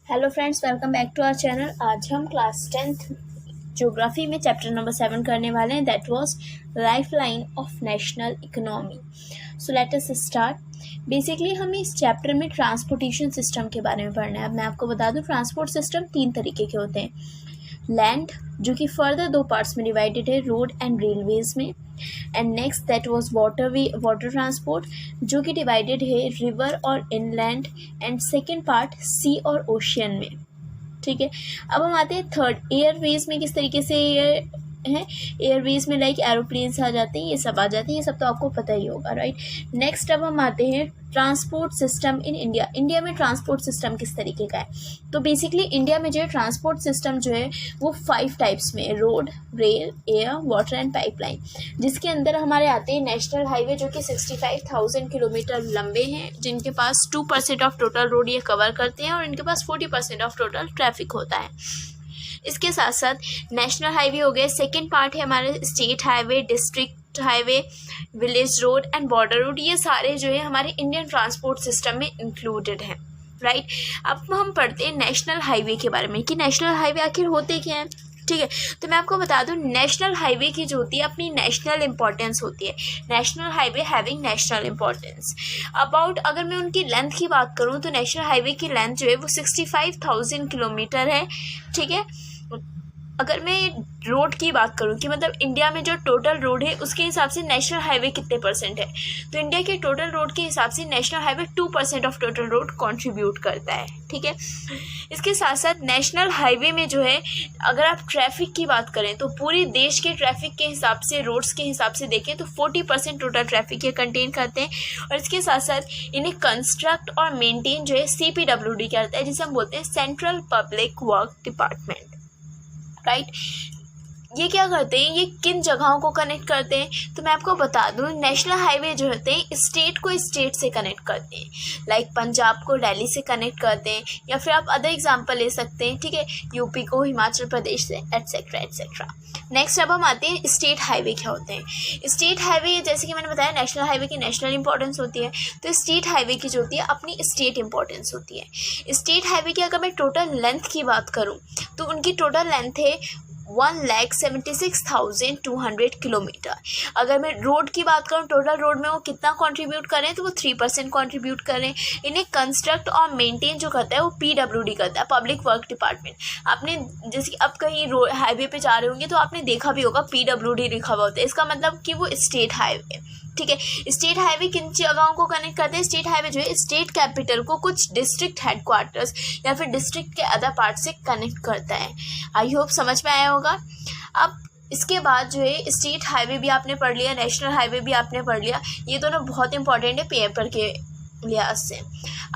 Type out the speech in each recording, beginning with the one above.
Hello friends, welcome back to our channel. आज हम class 10th geography में chapter number 7 करने वाले हैं। That was lifeline of national economy. So let us start. Basically हमें इस चैप्टर में ट्रांसपोर्टेशन सिस्टम के बारे में पढ़ना है। अब मैं आपको बता दूं, ट्रांसपोर्ट सिस्टम 3 तरीके के होते हैं। लैंड, जो कि फर्दर 2 पार्ट्स में डिवाइडेड है, रोड एंड रेलवेज में। And next that was water transport, जो कि डिवाइडेड है रिवर और inland. And second part sea और ओशियन में। ठीक है, अब हम आते हैं थर्ड, एयरवेज में किस तरीके से ये है। एयरवेज में लाइक एरोप्लेन्स आ जाते हैं, ये सब आ जाते हैं, ये सब तो आपको पता ही होगा, राइट। नेक्स्ट अब हम आते हैं transport system in India. India में ट्रांसपोर्ट सिस्टम किस तरीके का है। तो बेसिकली इंडिया में जो है ट्रांसपोर्ट सिस्टम जो है वो 5 टाइप्स में है, road, rail, air, water and pipeline. जिसके अंदर हमारे आते हैं नेशनल हाईवे, जो कि 65,000 किलोमीटर लंबे हैं, जिनके पास 2% ऑफ टोटल रोड ये कवर करते हैं और इनके पास 40% ऑफ टोटल ट्रैफिक होता है। इसके साथ साथ नेशनल हाईवे हो गए। सेकेंड पार्ट है हमारे state highway, district highway, village road and border road. ये सारे जो है हमारे इंडियन ट्रांसपोर्ट सिस्टम में इंक्लूडेड हैं, राइट। अब हम पढ़ते हैं नेशनल हाईवे के बारे में कि नेशनल हाईवे आखिर होते क्या हैं। ठीक है, तो मैं आपको बता दूं, नेशनल हाईवे की जो होती है अपनी नेशनल इंपॉर्टेंस होती है। National highway having national importance. About अगर मैं उनकी लेंथ की बात करूं तो नेशनल हाईवे की लेंथ जो है वो 65,000 किलोमीटर है। ठीक है, अगर मैं रोड की बात करूं कि मतलब इंडिया में जो टोटल रोड है उसके हिसाब से नेशनल हाईवे कितने परसेंट है, तो इंडिया के टोटल रोड के हिसाब से national highway 2% of total road contribute करता है। ठीक है, इसके साथ साथ नेशनल हाईवे में जो है अगर आप ट्रैफिक की बात करें तो पूरी देश के ट्रैफिक के हिसाब से, रोड्स के हिसाब से देखें तो 40% टोटल ट्रैफिक ये कंटेन करते हैं। और इसके साथ साथ इन्हें कंस्ट्रक्ट और मेनटेन जो है CPWD करता है, जिसे हम बोलते हैं central public work department, right. ये क्या करते हैं, ये किन जगहों को कनेक्ट करते हैं, तो मैं आपको बता दूं, नेशनल हाईवे जो होते हैं स्टेट को स्टेट से कनेक्ट करते हैं। लाइक पंजाब को दिल्ली से कनेक्ट करते हैं, या फिर आप अदर एग्जांपल ले सकते हैं। ठीक है, यूपी को हिमाचल प्रदेश से, एटसेट्रा एटसेट्रा। नेक्स्ट अब हम आते हैं स्टेट हाईवे क्या होते हैं। स्टेट हाईवे जैसे कि मैंने बताया नेशनल हाईवे की नेशनल इंपॉर्टेंस होती है, तो स्टेट हाईवे की जो होती है अपनी स्टेट इंपॉर्टेंस होती है। स्टेट हाईवे की अगर मैं टोटल लेंथ की बात करूं तो उनकी टोटल लेंथ है 1,76,200 किलोमीटर। अगर मैं रोड की बात करूँ, टोटल रोड में वो कितना कंट्रीब्यूट करें तो वो 3% कंट्रीब्यूट करें। इन्हें कंस्ट्रक्ट और मेंटेन जो करता है वो PWD करता है, पब्लिक वर्क डिपार्टमेंट। आपने जैसे कि अब कहीं रोड हाईवे पे जा रहे होंगे तो आपने देखा भी होगा PWD लिखा हुआ होता है, इसका मतलब कि वो स्टेट हाईवे। ठीक है, स्टेट हाईवे किन जगहों को कनेक्ट करते हैं। स्टेट हाईवे जो है स्टेट कैपिटल को कुछ डिस्ट्रिक्ट हेडक्वार्टर्स या फिर डिस्ट्रिक्ट के अदर पार्ट से कनेक्ट करता है। आई होप समझ में आया होगा। अब इसके बाद जो है स्टेट हाईवे भी आपने पढ़ लिया, नेशनल हाईवे भी आपने पढ़ लिया। ये दोनों बहुत इंपॉर्टेंट है पेपर के लिहाज से।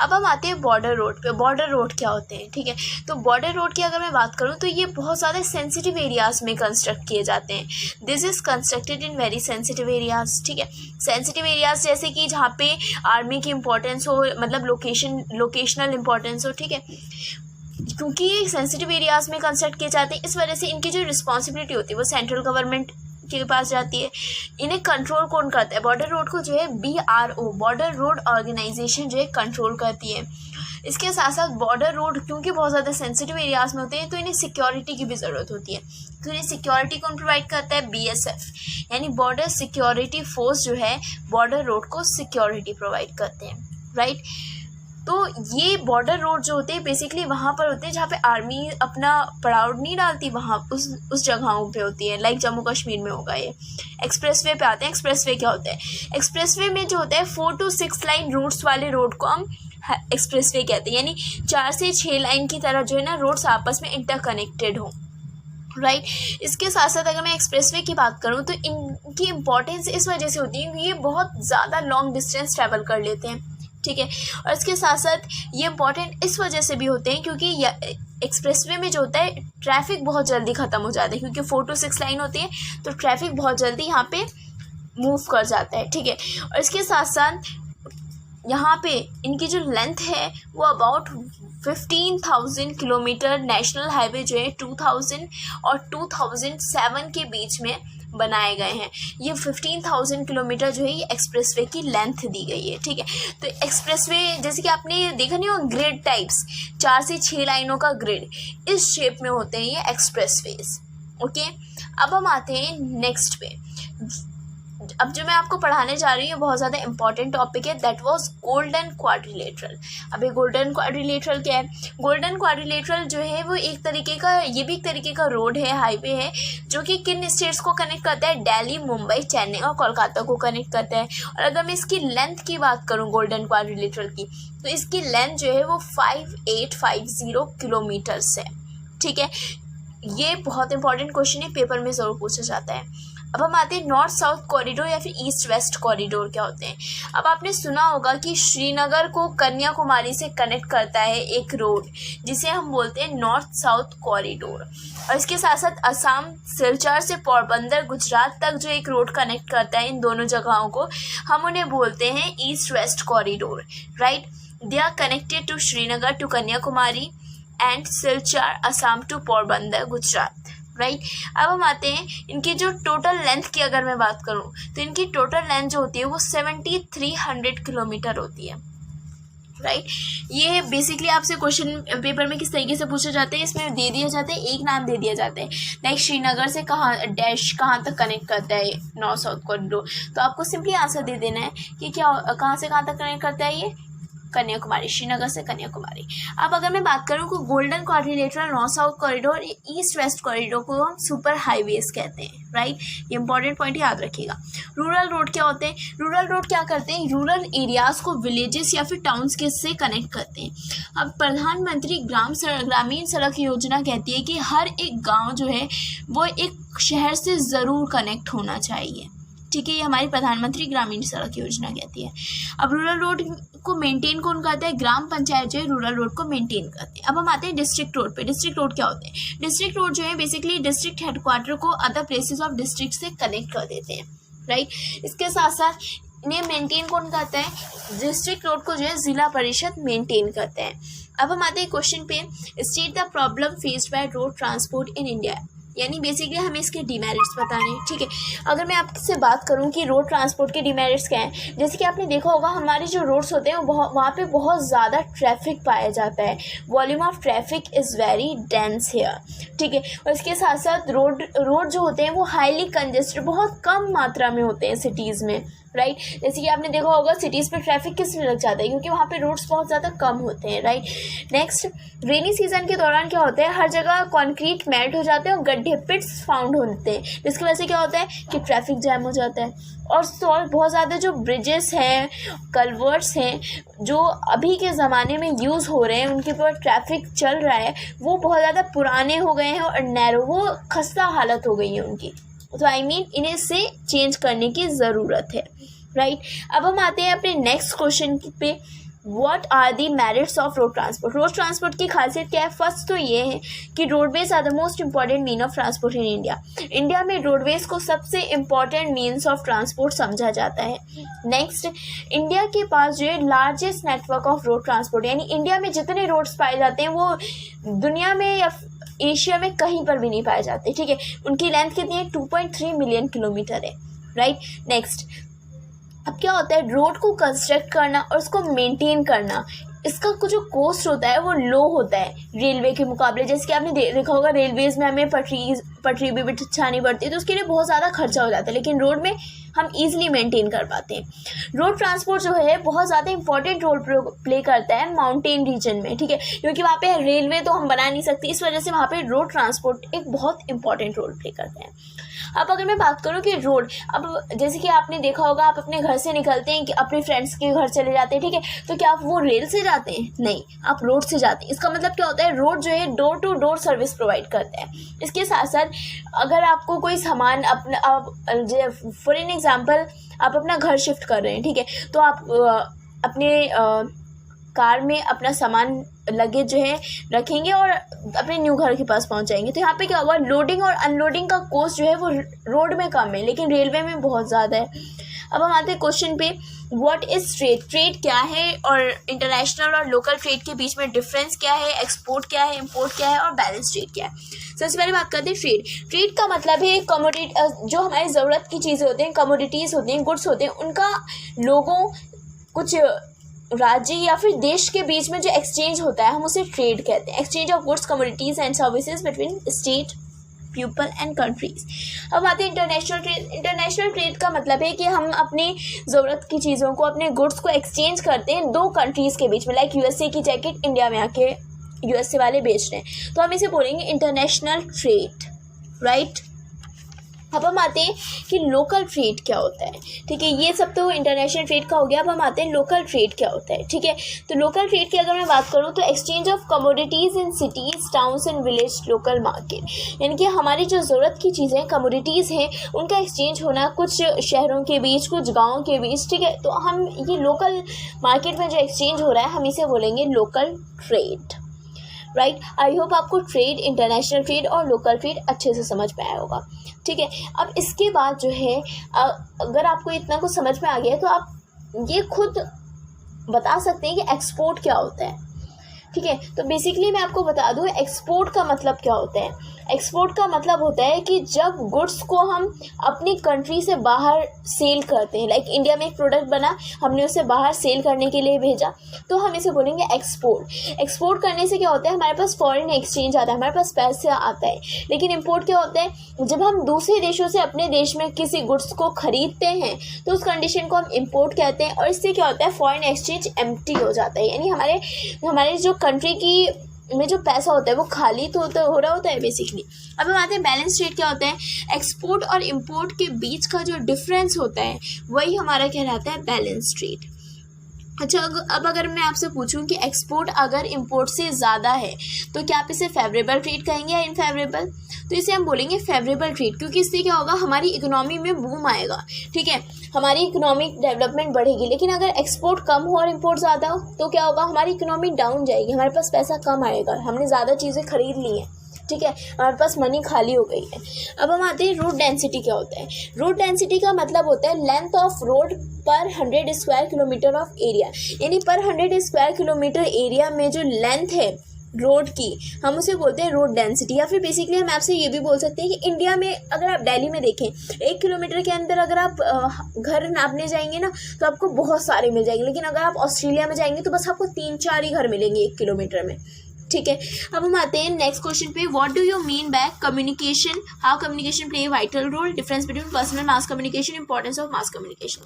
अब हम आते हैं बॉर्डर रोड पे। बॉर्डर रोड क्या होते हैं, ठीक है, तो बॉर्डर रोड की अगर मैं बात करूं तो ये बहुत ज़्यादा सेंसिटिव एरियाज़ में कंस्ट्रक्ट किए जाते हैं। This is constructed in very sensitive areas. ठीक है, सेंसिटिव एरियाज़ जैसे कि जहाँ पे आर्मी की इंपॉर्टेंस हो, मतलब लोकेशनल इंपॉर्टेंस हो। ठीक है, क्योंकि ये सेंसिटिव एरियाज़ में कंस्ट्रक्ट किए जाते हैं, इस वजह से इनकी जो रिस्पॉन्सिबिलिटी होती है वो सेंट्रल गवर्नमेंट के पास जाती है। इन्हें कंट्रोल कौन करता है, बॉर्डर रोड को जो है BRO, बॉर्डर रोड ऑर्गेनाइजेशन जो है कंट्रोल करती है। इसके साथ साथ बॉर्डर रोड क्योंकि बहुत ज़्यादा सेंसिटिव एरियाज़ में होते हैं तो इन्हें सिक्योरिटी की भी ज़रूरत होती है। तो इन्हें सिक्योरिटी कौन प्रोवाइड करता है, BSF, यानी बॉर्डर सिक्योरिटी फोर्स जो है बॉर्डर रोड को सिक्योरिटी प्रोवाइड करते हैं, राइट। तो ये बॉर्डर रोड जो होते हैं बेसिकली वहाँ पर होते हैं जहाँ पे आर्मी अपना पड़ाव नहीं डालती, वहाँ उस जगहों पे होती है। लाइक जम्मू कश्मीर में होगा ये। एक्सप्रेसवे पे आते हैं। एक्सप्रेसवे क्या होता है, एक्सप्रेसवे में जो होता है 4 to 6 लाइन रूट्स वाले रोड को हम एक्सप्रेसवे कहते हैं, यानी 4 से 6 लाइन की तरह जो है ना रोड्स आपस में इंटरकनेक्टेड हो, राइट। इसके साथ साथ अगर मैं एक्सप्रेसवे की बात करूँ तो इनकी इम्पोर्टेंस इस वजह से होती है कि ये बहुत ज़्यादा लॉन्ग डिस्टेंस ट्रैवल कर लेते हैं। ठीक है, और इसके साथ साथ ये इम्पॉर्टेंट इस वजह से भी होते हैं क्योंकि एक्सप्रेसवे में जो होता है ट्रैफिक बहुत जल्दी ख़त्म हो जाता है, क्योंकि 4 to 6 लाइन होती है तो ट्रैफिक बहुत जल्दी यहाँ पे मूव कर जाता है। ठीक है, और इसके साथ साथ यहाँ पे इनकी जो लेंथ है वो अबाउट 15,000 किलोमीटर। नेशनल हाईवे जो है 2000 और 2007 के बीच में बनाए गए हैं। ये 15,000 किलोमीटर जो है ये एक्सप्रेसवे की लेंथ दी गई है, ठीक है। तो एक्सप्रेसवे जैसे कि आपने देखा नहीं हो ग्रिड टाइप्स, 4 से 6 लाइनों का ग्रिड, इस शेप में होते हैं ये एक्सप्रेसवेज, ओके। अब हम आते हैं नेक्स्ट पे। अब जो मैं आपको पढ़ाने जा रही हूँ बहुत ज़्यादा इंपॉर्टेंट टॉपिक है, दैट वाज गोल्डन क्वाड्रिलेटरल। अब ये गोल्डन क्वाड्रिलेटरल क्या है? गोल्डन क्वाड्रिलेटरल जो है वो एक तरीके का, ये भी एक तरीके का रोड है, हाईवे है, जो कि किन स्टेट्स को कनेक्ट करता है? दिल्ली, मुंबई, चेन्नई और कोलकाता को कनेक्ट करता है। और अगर मैं इसकी लेंथ की बात करूँ गोल्डन क्वाड्रिलेटरल की, तो इसकी लेंथ जो है वो 5850 किलोमीटर्स है, ठीक है। ये बहुत इंपॉर्टेंट क्वेश्चन है, पेपर में ज़रूर पूछा जाता है। अब हम आते हैं नॉर्थ साउथ कॉरिडोर या फिर ईस्ट वेस्ट कॉरिडोर क्या होते हैं। अब आपने सुना होगा कि श्रीनगर को कन्याकुमारी से कनेक्ट करता है एक रोड, जिसे हम बोलते हैं नॉर्थ साउथ कॉरिडोर। और इसके साथ साथ असम सिलचर से पोरबंदर गुजरात तक जो एक रोड कनेक्ट करता है इन दोनों जगहों को, हम उन्हें बोलते हैं east west corridor, right. They are connected to Srinagar to Kanyakumari and Silchar Assam to Porbandar Gujarat, right. अब हम आते हैं इनकी जो टोटल लेंथ की अगर मैं बात करूं, तो इनकी टोटल लेंथ जो होती है वो 7300 किलोमीटर होती है, राइट। ये बेसिकली आपसे क्वेश्चन पेपर में किस तरीके से पूछे जाते हैं, इसमें दे दिया जाता है, एक नाम दे दिया जाता है, लाइक श्रीनगर से कहाँ तक कनेक्ट करता है नॉर्थ साउथ कॉरिडोर, तो आपको सिंपली आंसर दे देना है कि क्या कहाँ से कहाँ तक कनेक्ट करता है ये कन्याकुमारी, श्रीनगर से कन्याकुमारी। अब अगर मैं बात करूँ कि golden quadrilateral, north south corridor, east west corridor को हम सुपर हाईवेज कहते हैं, राइट। ये इंपॉर्टेंट पॉइंट याद रखिएगा। रूरल रोड क्या होते हैं? रूरल रोड क्या करते हैं? रूरल एरियाज को विलेजेस या फिर टाउन्स के से कनेक्ट करते हैं। अब प्रधानमंत्री ग्रामीण सड़क योजना कहती है कि हर एक गाँव जो है वो एक शहर से ज़रूर कनेक्ट होना चाहिए, ठीक है। ये हमारी प्रधानमंत्री ग्रामीण सड़क योजना कहती है। अब रूरल रोड को मेंटेन कौन करता है? ग्राम पंचायत जो है रूरल रोड को मेंटेन करते हैं। अब हम आते हैं डिस्ट्रिक्ट रोड पे। डिस्ट्रिक्ट रोड क्या होते हैं? डिस्ट्रिक्ट रोड जो है बेसिकली डिस्ट्रिक्ट हेडक्वार्टर को अदर प्लेसेस ऑफ डिस्ट्रिक्ट से कनेक्ट कर देते हैं, राइट। इसके साथ साथ इन्हें मेंटेन कौन करता है? डिस्ट्रिक्ट रोड को जो है जिला परिषद मेंटेन करते हैं। अब हम आते हैं क्वेश्चन पे, state the problem faced by road transport in India, यानी बेसिकली हमें इसके डिमेरिट्स बताने हैं, ठीक है। अगर मैं आपसे बात करूं कि रोड ट्रांसपोर्ट के डिमेरिट्स क्या हैं, जैसे कि आपने देखा होगा हमारे जो रोड्स होते हैं वो वहाँ पे बहुत ज़्यादा ट्रैफिक पाया जाता है, volume of traffic is very dense here, ठीक है। और इसके साथ साथ रोड जो होते हैं वो हाईली कंजेस्टेड, बहुत कम मात्रा में होते हैं सिटीज़ में, राइट। जैसे कि आपने देखा होगा सिटीज़ पे ट्रैफिक किस लिए लग जाता है? क्योंकि वहाँ पे रोड्स बहुत ज़्यादा कम होते हैं, राइट। नेक्स्ट, रेनी सीजन के दौरान क्या होता है? हर जगह कंक्रीट मेल्ट हो जाते हैं और गड्ढे पिट्स फाउंड होते हैं, जिसकी वजह से क्या होता है कि ट्रैफिक जैम हो जाता है। और बहुत ज़्यादा जो ब्रिजेस हैं, कल्वर्ट्स हैं, जो अभी के ज़माने में यूज़ हो रहे हैं, उनके ऊपर ट्रैफिक चल रहा है, वो बहुत ज़्यादा पुराने हो गए हैं और नैरो, वो खस्ता हालत हो गई है उनकी, तो इन्हें से चेंज करने की ज़रूरत है, राइट। अब हम आते हैं अपने नेक्स्ट क्वेश्चन पे, what are the merits of road transport. Road transport की खासियत क्या है? फर्स्ट तो ये है कि roadways are the most important mean of transport in India. India में रोडवेज को सबसे इम्पॉर्टेंट मीन्स ऑफ ट्रांसपोर्ट समझा जाता है। नेक्स्ट, इंडिया के पास जो है largest network of road transport, यानी इंडिया में जितने रोड्स पाए जाते हैं वो दुनिया में या एशिया में कहीं पर भी नहीं पाए जाते, ठीक है। उनकी लेंथ कितनी है? 2.3 मिलियन किलोमीटर है, राइट। नेक्स्ट, अब क्या होता है, रोड को कंस्ट्रक्ट करना और उसको मेंटेन करना, इसका कुछ जो कॉस्ट होता है वो लो होता है रेलवे के मुकाबले। जैसे कि आपने देखा होगा रेलवेज़ में हमें पटरी भी बिछानी पड़ती है, तो उसके लिए बहुत ज़्यादा खर्चा हो जाता है, लेकिन रोड में हम इजीली मेंटेन कर पाते हैं। रोड ट्रांसपोर्ट जो है बहुत ज़्यादा इंपॉर्टेंट रोल प्ले करता है माउंटेन रीजन में, ठीक है, क्योंकि वहाँ पे रेलवे तो हम बना नहीं सकते, इस वजह से वहाँ पे रोड ट्रांसपोर्ट एक बहुत इंपॉर्टेंट रोल प्ले करते हैं। अब अगर मैं बात करूँ कि रोड, अब जैसे कि आपने देखा होगा आप अपने घर से निकलते हैं कि अपने फ्रेंड्स के घर चले जाते हैं, ठीक है, तो क्या आप वो रेल से जाते हैं? नहीं, आप रोड से जाते हैं। इसका मतलब क्या होता है, रोड जो है door to door service provide करता है। इसके साथ साथ अगर आपको कोई सामान फॉर एन एग्जाम्पल आप अपना घर शिफ्ट कर रहे हैं, ठीक है, तो आप अपने कार में अपना सामान लगेज जो है रखेंगे और अपने न्यू घर के पास पहुंच जाएंगे, तो यहाँ पे क्या होगा, लोडिंग और अनलोडिंग का कॉस्ट जो है वो रोड में कम है, लेकिन रेलवे में बहुत ज़्यादा है। अब हम आते हैं क्वेश्चन पे, व्हाट इज़ ट्रेड। ट्रेड क्या है और इंटरनेशनल और लोकल ट्रेड के बीच में डिफरेंस क्या है, एक्सपोर्ट क्या है, इंपोर्ट क्या है और बैलेंस ट्रेड क्या है। सबसे पहले बात करते हैं ट्रेड। ट्रेड का मतलब है कमोडिटी, जो हमारी ज़रूरत की चीज़ें होती हैं, कमोडिटीज़ होती हैं, गुड्स होते हैं, उनका लोगों कुछ राज्य या फिर देश के बीच में जो एक्सचेंज होता है हम उसे ट्रेड कहते हैं। Exchange of goods, commodities and services between state, people and countries. अब आते हैं इंटरनेशनल ट्रेड। इंटरनेशनल ट्रेड का मतलब है कि हम अपनी ज़रूरत की चीज़ों को, अपने गुड्स को एक्सचेंज करते हैं दो कंट्रीज़ के बीच में। लाइक यूएसए की जैकेट इंडिया में आके यूएसए वाले बेच रहे हैं, तो हम इसे बोलेंगे इंटरनेशनल ट्रेड, राइट। अब हम आते हैं कि लोकल ट्रेड क्या होता है, ठीक है। ये सब तो इंटरनेशनल ट्रेड का हो गया। अब हम आते हैं लोकल ट्रेड क्या होता है, ठीक है। तो लोकल ट्रेड की अगर मैं बात करूँ तो exchange of commodities in cities, towns and village local market, यानी कि हमारी जो ज़रूरत की चीज़ें, कमोडिटीज़ हैं, उनका एक्सचेंज होना कुछ शहरों के बीच, कुछ गाँव के बीच, ठीक है। तो हम ये लोकल मार्केट में जो एक्सचेंज हो रहा है हम इसे बोलेंगे local trade, right. I hope आपको ट्रेड, इंटरनेशनल ट्रेड और लोकल ट्रेड अच्छे से समझ में आया होगा, ठीक है। अब इसके बाद जो है अगर आपको इतना कुछ समझ में आ गया है तो आप ये खुद बता सकते हैं कि एक्सपोर्ट क्या होता है, ठीक है। तो बेसिकली मैं आपको बता दूं एक्सपोर्ट का मतलब क्या होता है। एक्सपोर्ट का मतलब होता है कि जब गुड्स को हम अपनी कंट्री से बाहर सेल करते हैं, लाइक इंडिया में एक प्रोडक्ट बना, हमने उसे बाहर सेल करने के लिए भेजा, तो हम इसे बोलेंगे एक्सपोर्ट। एक्सपोर्ट करने से क्या होता है, हमारे पास फॉरेन एक्सचेंज आता है, हमारे पास पैसे आता है। लेकिन इम्पोर्ट क्या होता है, जब हम दूसरे देशों से अपने देश में किसी गुड्स को खरीदते हैं तो उस कंडीशन को हम इम्पोर्ट कहते हैं। और इससे क्या होता है, फॉरेन एक्सचेंज एम्प्टी हो जाता है, यानी हमारे जो कंट्री की में जो पैसा होता है वो खाली तो हो रहा होता है बेसिकली। अब हम आते हैं बैलेंस ट्रेड क्या होता है। एक्सपोर्ट और इंपोर्ट के बीच का जो डिफरेंस होता है वही हमारा कहलाता है बैलेंस ट्रेड। अच्छा, अब अगर मैं आपसे पूछूं कि एक्सपोर्ट अगर इंपोर्ट से ज़्यादा है तो क्या आप इसे फेवरेबल ट्रेड कहेंगे या इनफेवरेबल, तो इसे हम बोलेंगे फेवरेबल ट्रेड, क्योंकि इससे क्या होगा, हमारी इकोनॉमी में बूम आएगा, ठीक है, हमारी इकोनॉमिक डेवलपमेंट बढ़ेगी। लेकिन अगर एक्सपोर्ट कम हो और इंपोर्ट ज़्यादा हो तो क्या होगा, हमारी इकोनॉमी डाउन जाएगी, हमारे पास पैसा कम आएगा, हमने ज़्यादा चीज़ें खरीद ली हैं, ठीक है, हमारे पास मनी खाली हो गई है। अब हम आते हैं रोड डेंसिटी क्या होता है। रोड डेंसिटी का मतलब होता है लेंथ ऑफ रोड पर 100 स्क्वायर किलोमीटर ऑफ एरिया, यानी पर 100 स्क्वायर किलोमीटर एरिया में जो लेंथ है रोड की हम उसे बोलते हैं रोड डेंसिटी। या फिर बेसिकली हम आपसे ये भी बोल सकते हैं कि इंडिया में अगर आप दिल्ली में देखें 1 किलोमीटर के अंदर अगर आप घर नापने जाएंगे ना तो आपको बहुत सारे मिल जाएंगे, लेकिन अगर आप ऑस्ट्रेलिया में जाएंगे तो बस आपको 3-4 ही घर मिलेंगे 1 किलोमीटर में, ठीक है। अब हम आते हैं नेक्स्ट क्वेश्चन पे, what do you mean by communication, how communication play vital role, difference between personal mass communication, importance of mass communication.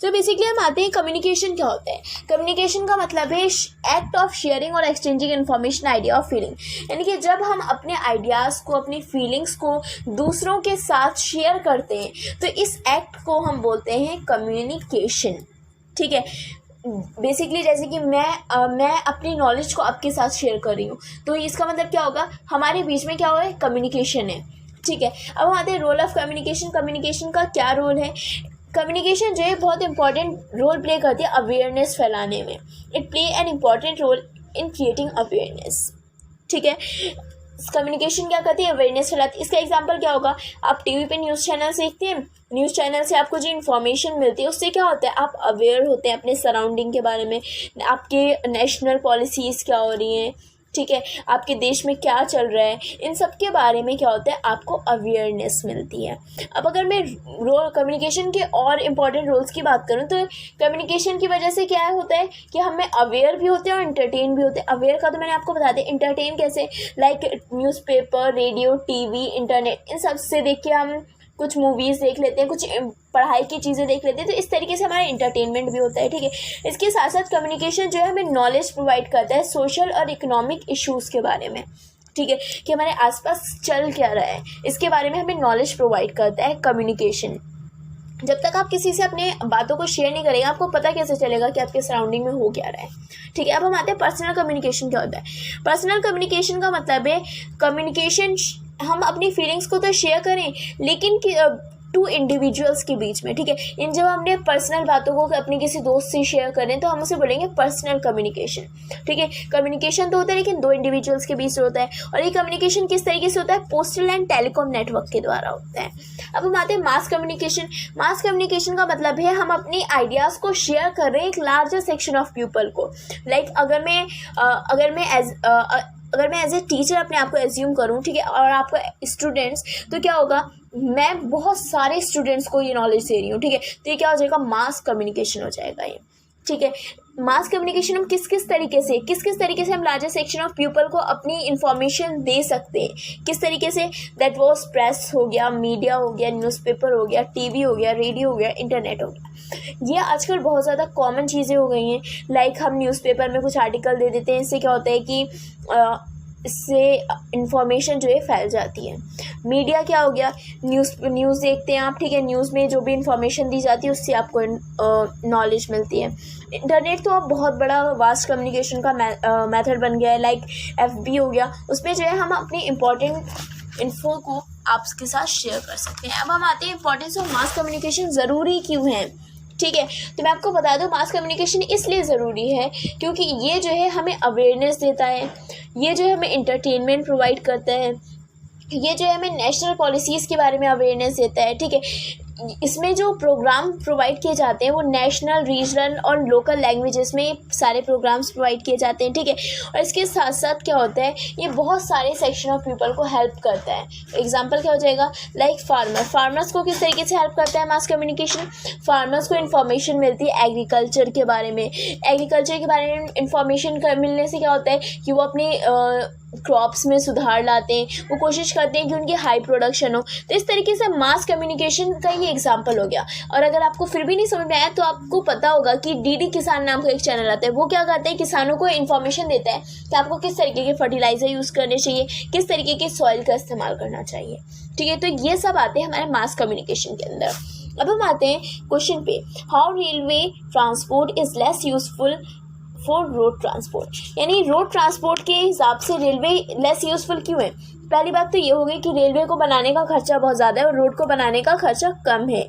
तो बेसिकली हम आते हैं कम्युनिकेशन क्या होता है। कम्युनिकेशन का मतलब है एक्ट ऑफ शेयरिंग और एक्सचेंजिंग इन्फॉर्मेशन, आइडिया और फीलिंग, यानी कि जब हम अपने आइडियाज़ को, अपनी फीलिंग्स को दूसरों के साथ शेयर करते हैं तो इस एक्ट को हम बोलते हैं कम्युनिकेशन, ठीक है। बेसिकली जैसे कि मैं अपनी नॉलेज को आपके साथ शेयर कर रही हूँ तो इसका मतलब क्या होगा, हमारे बीच में क्या हो रहा है, कम्युनिकेशन है, ठीक है। अब हम आते हैं रोल ऑफ कम्युनिकेशन। कम्युनिकेशन का क्या रोल है। कम्युनिकेशन जो है बहुत इंपॉर्टेंट रोल प्ले करती है अवेयरनेस फैलाने में। It play an important role in creating awareness, ठीक है। कम्युनिकेशन क्या करती है, अवेयरनेस फैलाती है। इसका एग्जांपल क्या होगा, आप टीवी पे न्यूज़ चैनल देखते हैं, न्यूज़ चैनल से आपको जो इन्फॉर्मेशन मिलती है उससे क्या होता है, आप अवेयर होते हैं अपने सराउंडिंग के बारे में, आपके नेशनल पॉलिसीज़ क्या हो रही हैं, ठीक है, आपके देश में क्या चल रहा है, इन सब के बारे में क्या होता है, आपको अवेयरनेस मिलती है। अब अगर मैं कम्युनिकेशन के और इम्पॉर्टेंट रोल्स की बात करूँ तो कम्युनिकेशन की वजह से क्या होता है कि हमें अवेयर भी होते हैं और इंटरटेन भी होते हैं। अवेयर का तो मैंने आपको बता दिया, इंटरटेन कैसे, like newspaper, radio, TV, internet, इन सब से देख के हम कुछ मूवीज़ देख लेते हैं, कुछ पढ़ाई की चीज़ें देख लेते हैं, तो इस तरीके से हमारा इंटरटेनमेंट भी होता है, ठीक है। इसके साथ साथ कम्युनिकेशन जो है हमें नॉलेज प्रोवाइड करता है सोशल और इकोनॉमिक इश्यूज़ के बारे में, ठीक है, कि हमारे आसपास चल क्या रहा है इसके बारे में हमें नॉलेज प्रोवाइड करता है कम्युनिकेशन। जब तक आप किसी से अपने बातों को शेयर नहीं करेंगे आपको पता कैसे चलेगा कि आपके सराउंडिंग में हो क्या रहा है, ठीक है। अब हम आते हैं पर्सनल कम्युनिकेशन क्या होता है। पर्सनल कम्युनिकेशन का मतलब है कम्युनिकेशन, हम अपनी फीलिंग्स को तो शेयर करें लेकिन टू इंडिविजुअल्स के बीच में, ठीक है। इन जब हमने पर्सनल बातों को अपने किसी दोस्त से शेयर करें तो हम उसे बोलेंगे पर्सनल कम्युनिकेशन, ठीक है। कम्युनिकेशन तो होता है लेकिन 2 इंडिविजुअल्स के बीच होता है, और ये कम्युनिकेशन किस तरीके से होता है, पोस्टल एंड टेलीकॉम नेटवर्क के द्वारा होता है। अब हम आते हैं मास कम्युनिकेशन। मास कम्युनिकेशन का मतलब है हम अपनी आइडियाज़ को शेयर कर रहे हैं एक लार्जर सेक्शन ऑफ पीपल को। लाइक अगर अगर मैं एज ए टीचर अपने आप को एज्यूम करूँ, ठीक है, और आपका स्टूडेंट्स, तो क्या होगा, मैं बहुत सारे स्टूडेंट्स को ये नॉलेज दे रही हूँ, ठीक है, तो ये क्या हो जाएगा, मास कम्युनिकेशन हो जाएगा ये, ठीक है। मास कम्युनिकेशन हम किस किस तरीके से हम लार्जर सेक्शन ऑफ पीपल को अपनी इंफॉर्मेशन दे सकते हैं, किस तरीके से, दैट वाज प्रेस हो गया, मीडिया हो गया, न्यूज़पेपर हो गया, टीवी हो गया, रेडियो हो गया, इंटरनेट हो गया। ये आजकल बहुत ज़्यादा कॉमन चीज़ें हो गई हैं। लाइक हम न्यूज़पेपर में कुछ आर्टिकल दे देते हैं, इससे क्या होता है कि इससे इंफॉर्मेशन जो है फैल जाती है। मीडिया क्या हो गया, न्यूज़ देखते हैं आप, ठीक है, न्यूज़ में जो भी इंफॉर्मेशन दी जाती है उससे आपको नॉलेज मिलती है। इंटरनेट तो अब बहुत बड़ा वास्ट कम्युनिकेशन का मेथड बन गया है। लाइक FB हो गया, उसमें जो है हम अपनी इम्पोर्टेंट इन्फो को आपके साथ शेयर कर सकते हैं। अब हम आते हैं इंपॉर्टेंस ऑफ मास कम्युनिकेशन ज़रूरी क्यों है, ठीक है। तो मैं आपको बता दूं, मास कम्युनिकेशन इसलिए ज़रूरी है क्योंकि ये जो है हमें अवेयरनेस देता है, ये जो है हमें इंटरटेनमेंट प्रोवाइड करता है, ये जो है हमें नेशनल पॉलिसीज़ के बारे में अवेयरनेस देता है, ठीक है। इसमें जो प्रोग्राम प्रोवाइड किए जाते हैं वो नेशनल, रीजनल और लोकल लैंग्वेजेस में फारे प्रोग्राम्स प्रोवाइड किए जाते हैं, ठीक है। और इसके साथ साथ क्या होता है, ये बहुत सारे सेक्शन ऑफ पीपल को हेल्प करता है। एग्जांपल क्या हो जाएगा, लाइक फार्मर्स को किस तरीके से हेल्प करता है मास कम्युनिकेशन। फार्मर्स को इन्फॉर्मेशन मिलती है एग्रीकल्चर के बारे में इंफॉर्मेशन मिलने से क्या होता है कि वो अपनी क्रॉप्स में सुधार लाते हैं, वो कोशिश करते हैं कि उनकी हाई प्रोडक्शन हो। तो इस तरीके से मास कम्युनिकेशन का ये एग्जांपल हो गया। और अगर आपको फिर भी नहीं समझ में आया तो आपको पता होगा कि DD किसान नाम का एक चैनल आता है, वो क्या करता है, किसानों को इन्फॉर्मेशन देता है कि आपको किस तरीके के फर्टिलाइज़र यूज़ करने चाहिए, किस तरीके के सॉइल का इस्तेमाल करना चाहिए, ठीक है। तो ये सब आते हैं हमारे मास कम्युनिकेशन के अंदर। अब हम आते हैं क्वेश्चन पे, how railway transport is less useful for road transport, यानी रोड ट्रांसपोर्ट के हिसाब से रेलवे लेस यूज़फुल क्यों है। पहली बात तो ये होगी कि रेलवे को बनाने का खर्चा बहुत ज़्यादा है और रोड को बनाने का खर्चा कम है।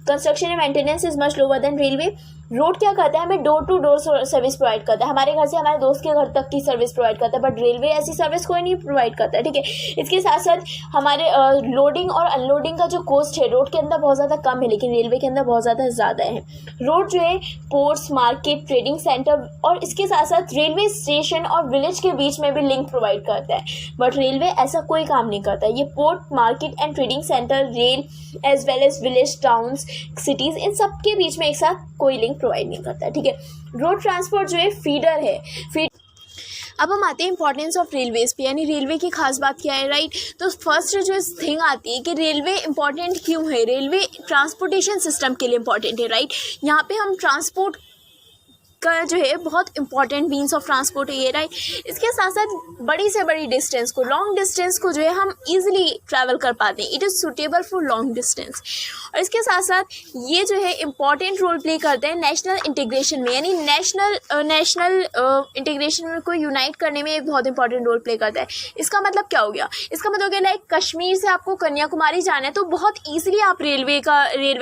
Construction and maintenance is much lower than railway. Road क्या करता है, हमें door to door service provide करता है, हमारे घर से हमारे दोस्त के घर तक की सर्विस प्रोवाइड करता है, बट रेलवे ऐसी सर्विस कोई नहीं प्रोवाइड करता है, ठीक है। इसके साथ साथ हमारे लोडिंग और अनलोडिंग का जो कॉस्ट है रोड के अंदर बहुत ज़्यादा कम है, लेकिन रेलवे के अंदर बहुत ज़्यादा है। रोड जो है पोर्ट्स, मार्केट, ट्रेडिंग सेंटर और इसके साथ साथ रेलवे स्टेशन और विलेज के बीच में भी लिंक प्रोवाइड करता है, बट रेलवे ऐसा कोई काम नहीं करता है। ये port, market and trading centre, rail as well as village, towns, cities, इन सब के बीच में एक साथ कोई लिंक प्रोवाइड नहीं करता है, ठीक है। रोड ट्रांसपोर्ट जो है फीडर है। अब हम आते हैं इंपॉर्टेंस ऑफ रेलवेज पे, यानी रेलवे की खास बात क्या है, राइट। तो फर्स्ट जो थिंग आती है कि रेलवे इंपॉर्टेंट क्यों है। रेलवे ट्रांसपोर्टेशन सिस्टम के लिए इंपॉर्टेंट है, राइट। यहाँ पे हम ट्रांसपोर्ट का जो है बहुत इंपॉर्टेंट मीन्स ऑफ ट्रांसपोर्ट है ये, राइट। इसके साथ साथ बड़ी से बड़ी डिस्टेंस को, लॉन्ग डिस्टेंस को जो है हम इजीली ट्रैवल कर पाते हैं, it is suitable for long distance. और इसके साथ साथ ये जो है इंपॉर्टेंट रोल प्ले करते हैं नेशनल इंटीग्रेशन में, यानी नेशनल इंटीग्रेशन को यूनाइट करने में एक बहुत इंपॉर्टेंट रोल प्ले करता है। इसका मतलब क्या हो गया, इसका मतलब हो गया लाइक कश्मीर से आपको कन्याकुमारी जाना है तो बहुत ईजिली आप रेलवे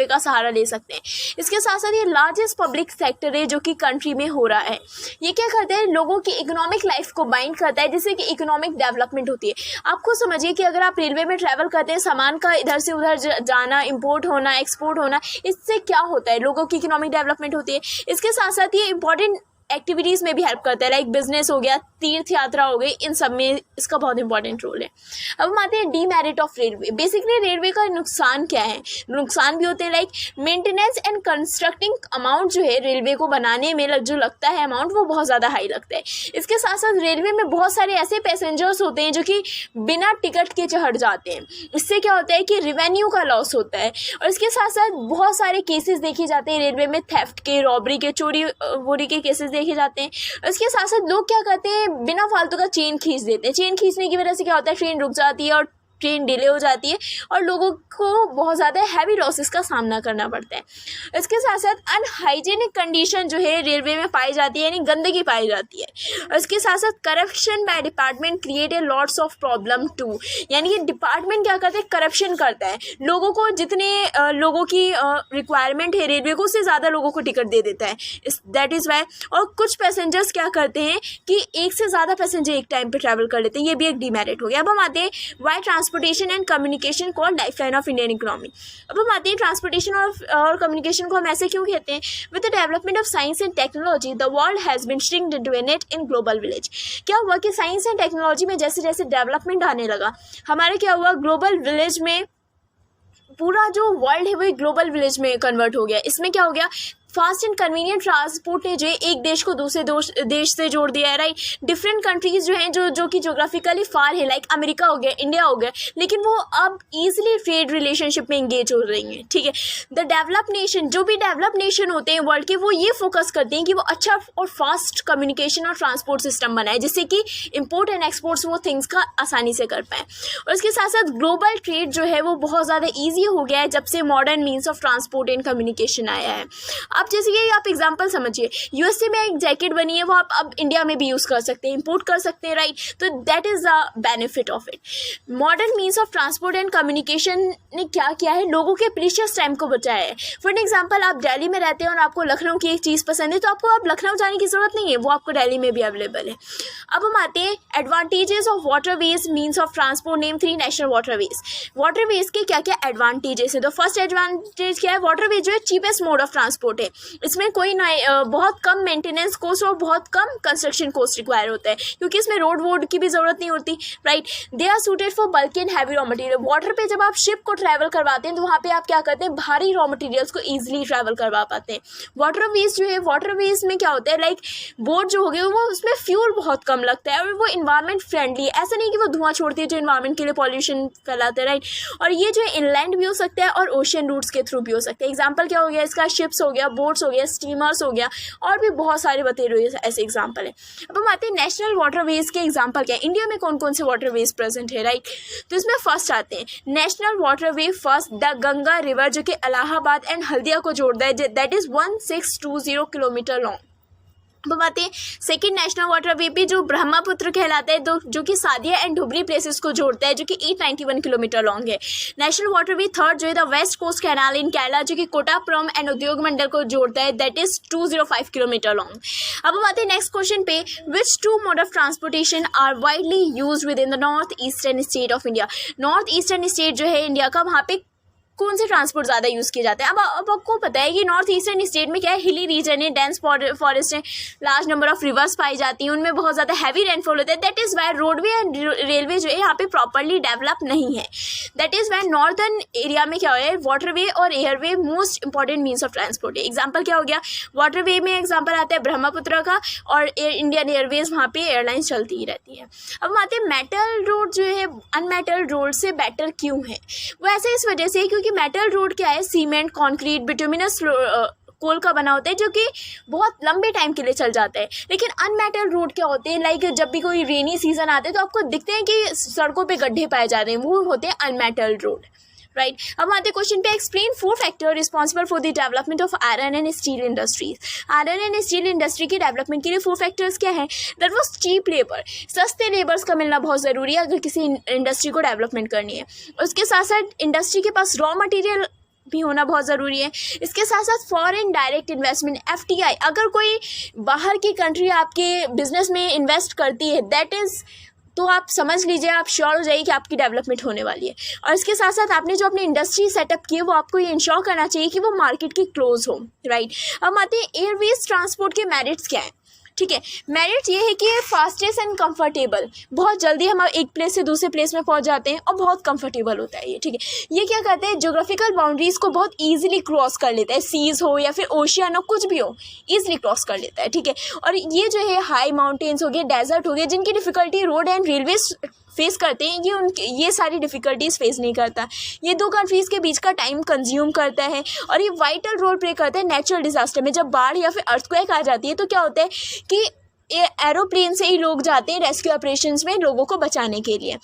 का सहारा ले सकते हैं। इसके साथ साथ ये लार्जेस्ट पब्लिक सेक्टर है जो कि कंट्री में हो रहा है। ये क्या करता है, लोगों की इकोनॉमिक लाइफ को बाइंड करता है, जिससे कि इकोनॉमिक डेवलपमेंट होती है। आप खुद समझिए कि अगर आप रेलवे में ट्रैवल करते हैं, सामान का इधर से उधर जाना, इंपोर्ट होना, एक्सपोर्ट होना, इससे क्या होता है, लोगों की इकोनॉमिक डेवलपमेंट होती है। इसके साथ साथ ये इंपॉर्टेंट एक्टिविटीज़ में भी हेल्प करता है, लाइक बिजनेस हो गया, तीर्थ यात्रा हो गई, इन सब में इसका बहुत इंपॉर्टेंट रोल है। अब हम आते हैं demerit of railway. Basically railway का नुकसान क्या है, नुकसान भी होते हैं like maintenance and constructing amount जो है रेलवे को बनाने में जो लगता है अमाउंट, वो बहुत ज़्यादा हाई लगता है। इसके साथ साथ रेलवे में बहुत सारे ऐसे पैसेंजर्स होते हैं जो कि बिना टिकट के चढ़ जाते हैं, इससे क्या होता है कि रेवेन्यू का लॉस होता है। और इसके साथ साथ बहुत सारे केसेस देखे जाते हैं रेलवे में, थेफ्ट के, रॉबरी के, चोरी वोरी के केसेस देखे जाते हैं। इसके साथ साथ लोग क्या करते हैं, बिना फालतू का चेन खींच देते हैं। चेन खींचने की वजह से क्या होता है, ट्रेन रुक जाती है और ट्रेन डिले हो जाती है और लोगों को बहुत ज़्यादा हैवी लॉसेस का सामना करना पड़ता है। इसके साथ साथ अनहाइजीनिक कंडीशन जो है रेलवे में पाई जाती है, यानी गंदगी पाई जाती है। और इसके साथ साथ corruption by department create a lots of problem too, यानी कि डिपार्टमेंट क्या करता है, करप्शन करता है, लोगों को जितने लोगों की रिक्वायरमेंट है रेलवे को, उससे ज़्यादा लोगों को टिकट दे देता है, दैट इज़ वाई। और कुछ पैसेंजर्स क्या करते हैं कि एक से ज़्यादा पैसेंजर एक टाइम पर ट्रैवल कर लेते हैं, ये भी एक डीमेरिट हो गया। अब हम आते हैं why transport transportation and communication called lifeline of Indian economy. अब हम आते हैं ट्रांसपोर्टेशन और कम्युनिकेशन को हम ऐसे क्यों कहते हैं। With the development of science and technology the world has been shrinked into a net in global village. क्या हुआ कि साइंस एंड टेक्नोलॉजी में जैसे जैसे डेवलपमेंट आने लगा, हमारे क्या हुआ, ग्लोबल विलेज में पूरा जो वर्ल्ड है वो एक ग्लोबल विलेज में कन्वर्ट हो गया। इसमें क्या हो गया, फास्ट एंड कन्वीनियंट ट्रांसपोर्ट ने जो है एक देश को दूसरे देश से जोड़ दिया है, राइट। डिफरेंट कंट्रीज जो हैं जो कि जोग्राफिकली फार है, लाइक अमेरिका हो गया, इंडिया हो गया, लेकिन वो अब ईजिली ट्रेड रिलेशनशिप में इंगेज हो रही हैं, ठीक है। द डेवलप नेशन, जो भी डेवलप नेशन होते हैं वर्ल्ड के, वो ये फोकस करते हैं कि वो अच्छा और फास्ट कम्युनिकेशन और ट्रांसपोर्ट सिस्टम बनाए, जिससे कि इम्पोर्ट एंड एक्सपोर्ट्स वो थिंग्स का आसानी से कर पाएँ। और इसके साथ साथ ग्लोबल ट्रेड जो है वो बहुत ज़्यादा ईजी हो गया है जब से modern means of transport and communication आया है। अब जैसे कि आप एग्जांपल समझिए, यूएसए में एक जैकेट बनी है, वो आप अब इंडिया में भी यूज़ कर सकते हैं, इंपोर्ट कर सकते हैं, राइट। तो that is the benefit of it. Modern means of transport and communication ने क्या किया है, लोगों के प्रीशियस टाइम को बचाया है। फॉर एग्जांपल, आप दिल्ली में रहते हैं और आपको लखनऊ की एक चीज़ पसंद है, तो आपको अब लखनऊ जाने की ज़रूरत नहीं है, वो आपको दिल्ली में भी अवेलेबल है। अब हम आते हैं advantages of waterways means of transport, name 3 national waterways. Waterways के क्या क्या एडवांटेजेस है। तो फर्स्ट एडवांटेज क्या है, वाटरवेज जो है चीपेस्ट मोड ऑफ ट्रांसपोर्ट है। इसमें कोई बहुत कम मेंटेनेंस कॉस्ट और बहुत कम कंस्ट्रक्शन कॉस्ट रिक्वायर होता है, क्योंकि इसमें रोड की भी ज़रूरत नहीं होती, right. They are suited for bulk and heavy raw material. Water पे जब आप शिप को ट्रैवल करवाते हैं तो वहाँ पे आप क्या करते हैं, भारी रॉ मटेरियल्स को ईजिली ट्रैवल करवा पाते हैं। वाटरवेज जो है, वाटरवेज में क्या होता है, लाइक बोट जो हो गई वो उसमें फ्यूल बहुत कम लगता है और वो इन्वायरमेंट फ्रेंडली है। ऐसा नहीं कि वो धुआं छोड़ती है जो इन्वायरमेंट के लिए पॉल्यूशन फैलाते हैं, राइट। और ये जो है इनलैंड भी हो सकता है और ओशियन रूट्स के थ्रू भी हो सकता है। एग्जाम्पल क्या हो गया इसका, शिप्स हो गया, बोट्स हो गया, स्टीमर्स हो गया, और भी बहुत सारे बतेरे ऐसे एग्जाम्पल है। अब हम आते हैं नेशनल वाटरवेज के एग्जाम्पल क्या है, इंडिया में कौन कौन से वाटरवेज प्रेजेंट है, राइट। तो इसमें फर्स्ट आते हैं national waterway, first the Ganga river जो कि इलाहाबाद एंड हल्दिया को जोड़ता है, दैट इज 1620 किलोमीटर लॉन्ग। अब बात है सेकेंड नेशनल वाटरवे पे जो ब्रह्मपुत्र कहलाता है, जो कि सादिया एंड धुबरी प्लेसेस को जोड़ता है, जो कि 891 किलोमीटर लॉन्ग है। नेशनल वाटरवे थर्ड जो है the west coast canal in Kerala, जो कि कोटापुरम एंड उद्योग मंडल को जोड़ता है, दैट इज 205 किलोमीटर लॉन्ग। अब हम आते हैं नेक्स्ट क्वेश्चन पे, which two mode of transportation are widely use within the north eastern state of India. North eastern state जो है इंडिया का, वहाँ पे कौन से ट्रांसपोर्ट ज़्यादा यूज़ किए जाते हैं। अब आपको पता है कि नॉर्थ ईस्टर्न स्टेट में क्या है, हिली रीजन है, डेंस फॉरेस्ट है, लार्ज नंबर ऑफ रिवर्स पाई जाती हैं, उनमें बहुत ज़्यादा हैवी रेनफॉल होता है। That is why roadway and railway जो है यहाँ पे प्रॉपरली डेवलप नहीं है। That is why northern area में क्या है, वाटरवे और airway most important means of transport है। एग्जाम्पल क्या हो गया, वाटरवे में एग्जाम्पल आता है ब्रह्मपुत्र का, और इंडियन एयरवेज वहाँ पे एयरलाइंस चलती ही रहती है। अब हम आते हैं मेटल रोड जो है अनमेटल रोड से बेटर क्यों है। वो ऐसे इस वजह से क्योंकि मेटल रोड क्या है, सीमेंट, कंक्रीट, बिटुमिनस कोल का बना होता है, जो कि बहुत लंबे टाइम के लिए चल जाता है। लेकिन अनमेटल रोड क्या होते हैं, लाइक जब भी कोई रेनी सीजन आते हैं तो आपको दिखते हैं कि सड़कों पे गड्ढे पाए जा रहे हैं, वो होते हैं अनमेटल रोड, राइट। अब आते क्वेश्चन पे, explain 4 factor responsible for the development of iron and steel industries. Iron and steel industry की डेवलपमेंट के लिए 4 फैक्टर्स क्या है, दैट वाज चीप लेबर, सस्ते लेबर्स का मिलना बहुत ज़रूरी है अगर किसी इंडस्ट्री को डेवलपमेंट करनी है। उसके साथ साथ इंडस्ट्री के पास रॉ मटेरियल भी होना बहुत ज़रूरी है। इसके साथ साथ फॉरेन डायरेक्ट इन्वेस्टमेंट, FDI, अगर कोई बाहर की कंट्री आपके बिजनेस में इन्वेस्ट करती है, दैट इज़, तो आप समझ लीजिए, आप श्योर हो जाइए कि आपकी डेवलपमेंट होने वाली है। और इसके साथ साथ आपने जो अपनी इंडस्ट्री सेटअप की है वो आपको ये इंश्योर करना चाहिए कि वो मार्केट के क्लोज हो, राइट। अब आते हैं एयरवेज ट्रांसपोर्ट के मेरिट्स क्या है, ठीक है। मेरिट ये है कि फास्टेस्ट एंड कंफर्टेबल, बहुत जल्दी हम एक प्लेस से दूसरे प्लेस में पहुंच जाते हैं और बहुत कंफर्टेबल होता है ये, ठीक है। ये क्या करते हैं, ज्योग्राफिकल बाउंड्रीज को बहुत इजीली क्रॉस कर लेता है, सीज हो या फिर ओशियन हो, कुछ भी हो, इजीली क्रॉस कर लेता है, ठीक है। और ये जो है हाई माउंटेन्स हो गए, डेजर्ट हो गए, जिनकी difficulty road and railway face करते हैं, ये सारी डिफ़िकल्टीज फेस नहीं करता। ये 2 कंट्रीज़ के बीच का टाइम कंज्यूम करता है और ये वाइटल रोल प्ले करता है नेचुरल डिज़ास्टर में। जब बाढ़ या फिर अर्थक्वेक आ जाती है तो क्या होता है कि एरोप्लेन से ही लोग जाते हैं रेस्क्यू ऑपरेशंस में लोगों को बचाने के लिए,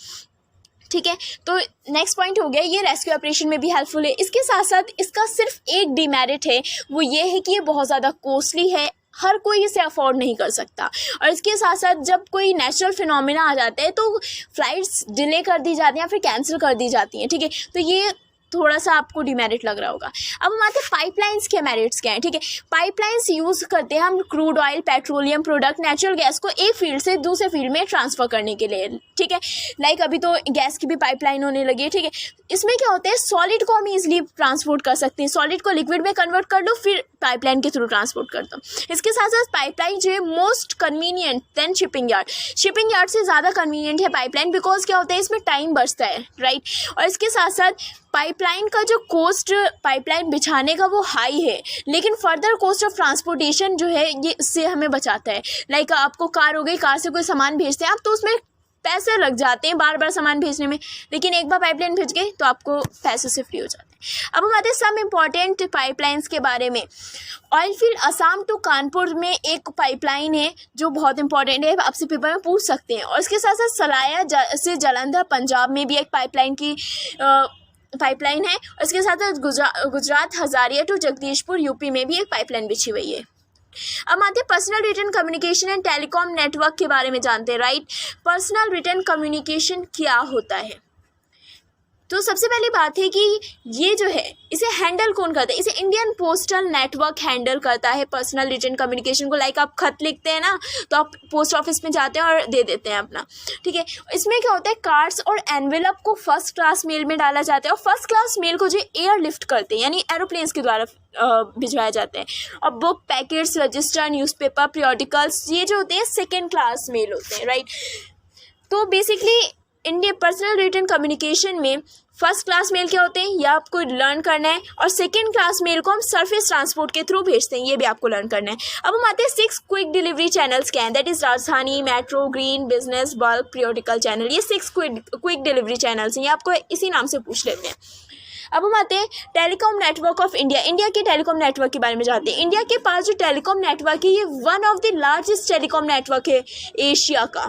ठीक है। तो नेक्स्ट पॉइंट हो गया, ये रेस्क्यू ऑपरेशन में भी हेल्पफुल है। इसके साथ साथ इसका सिर्फ एक डिमेरिट है, वो ये है कि ये बहुत ज़्यादा कॉस्टली है, हर कोई इसे अफोर्ड नहीं कर सकता। और इसके साथ साथ जब कोई नेचुरल फिनोमिना आ जाता है तो फ्लाइट्स डिले कर दी जाती हैं या फिर कैंसिल कर दी जाती हैं, ठीक है। तो ये थोड़ा सा आपको डिमेरिट लग रहा होगा। अब हम आते हैं पाइपलाइंस के मेरिट्स क्या हैं, ठीक है। पाइपलाइंस यूज़ करते हैं हम crude oil, petroleum product, natural gas को एक फील्ड से दूसरे फील्ड में ट्रांसफ़र करने के लिए, ठीक है। लाइक अभी तो गैस की भी पाइपलाइन होने लगी है, ठीक है। इसमें क्या होता है, सॉलिड को हम ईजिली ट्रांसपोर्ट कर सकते हैं, सॉलिड को लिक्विड में कन्वर्ट कर लो, फिर पाइपलाइन के थ्रू ट्रांसपोर्ट कर दो। इसके साथ साथ पाइपलाइन जो है most convenient than shipping yard, shipping yard से ज़्यादा कन्वीनियंट है पाइपलाइन, बिकॉज क्या होता है इसमें टाइम बचता है, राइट। और इसके साथ साथ पाइपलाइन का जो कॉस्ट पाइपलाइन बिछाने का वो हाई है, लेकिन फर्दर कॉस्ट ऑफ ट्रांसपोर्टेशन जो है ये इससे हमें बचाता है। लाइक आपको कार हो गई, कार से कोई सामान भेजते हैं आप, तो उसमें पैसे लग जाते हैं बार बार सामान भेजने में, लेकिन एक बार पाइपलाइन भेज गए तो आपको पैसे से फ्री हो जाते हैं। अब हम आते हैं सम इम्पॉर्टेंट पाइपलाइंस के बारे में। Oil field Assam to Kanpur में एक पाइपलाइन है जो बहुत इंपॉर्टेंट है, आपसे पेपर में पूछ सकते हैं। और इसके साथ साथ सलाया से जालंधर पंजाब में भी एक पाइपलाइन है। और इसके साथ साथ गुजरात हजारिया टू जगदीशपुर यूपी में भी एक पाइपलाइन बिछी हुई है। अब आते हैं personal return communication and telecom network के बारे में जानते हैं, राइट। पर्सनल रिटर्न कम्युनिकेशन क्या होता है, तो सबसे पहली बात है कि ये जो है इसे हैंडल कौन करता है, इसे इंडियन पोस्टल नेटवर्क हैंडल करता है पर्सनल रिटर्न कम्युनिकेशन को। लाइक आप खत लिखते हैं ना, तो आप पोस्ट ऑफिस में जाते हैं और दे देते हैं अपना, ठीक है। इसमें क्या होता है, कार्ड्स और एनवेलप को फर्स्ट क्लास मेल में डाला जाता है, और फर्स्ट क्लास मेल को जो एयर लिफ्ट करते हैं यानी एरोप्लेन्स के द्वारा भिजवाए जाते हैं। और book, packets, register, newspaper, periodicals, ये जो होते हैं सेकेंड क्लास मेल होते हैं, राइट। तो basically Indian personal return communication में फर्स्ट क्लास मेल क्या होते हैं, यह आपको लर्न करना है, और सेकंड क्लास मेल को हम सरफेस ट्रांसपोर्ट के थ्रू भेजते हैं, ये भी आपको लर्न करना है। अब हम आते हैं 6 क्विक डिलीवरी चैनल्स क्या हैं, दैट इज राजधानी, metro, green, business, bulk, periodical channel. ये 6 क्विक डिलीवरी चैनल्स हैं, ये आपको इसी नाम से पूछ लेते हैं। अब हम आते हैं telecom network of India, India के टेलीकॉम नेटवर्क के बारे में जानते हैं। इंडिया के पास जो टेलीकॉम नेटवर्क है ये one of the largest telecom network है एशिया का,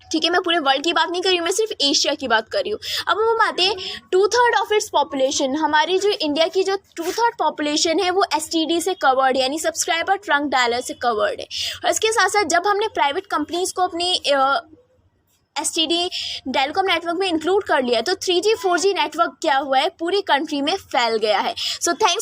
ठीक है। मैं पूरे वर्ल्ड की बात नहीं कर रही हूँ, मैं सिर्फ एशिया की बात कर रही हूँ। अब हम आते हैं 2/3 ऑफ इट्स पॉपुलेशन, हमारी जो इंडिया की जो 2/3 पॉपुलेशन है वो STD से कवर्ड है, यानी सब्सक्राइबर ट्रंक डायलर से कवर्ड है। और इसके साथ साथ जब हमने प्राइवेट कंपनीज़ को अपनी STD टेलीकॉम नेटवर्क में इंक्लूड कर लिया तो 3G 4G नेटवर्क क्या हुआ है, पूरी कंट्री में फैल गया है। So thanks.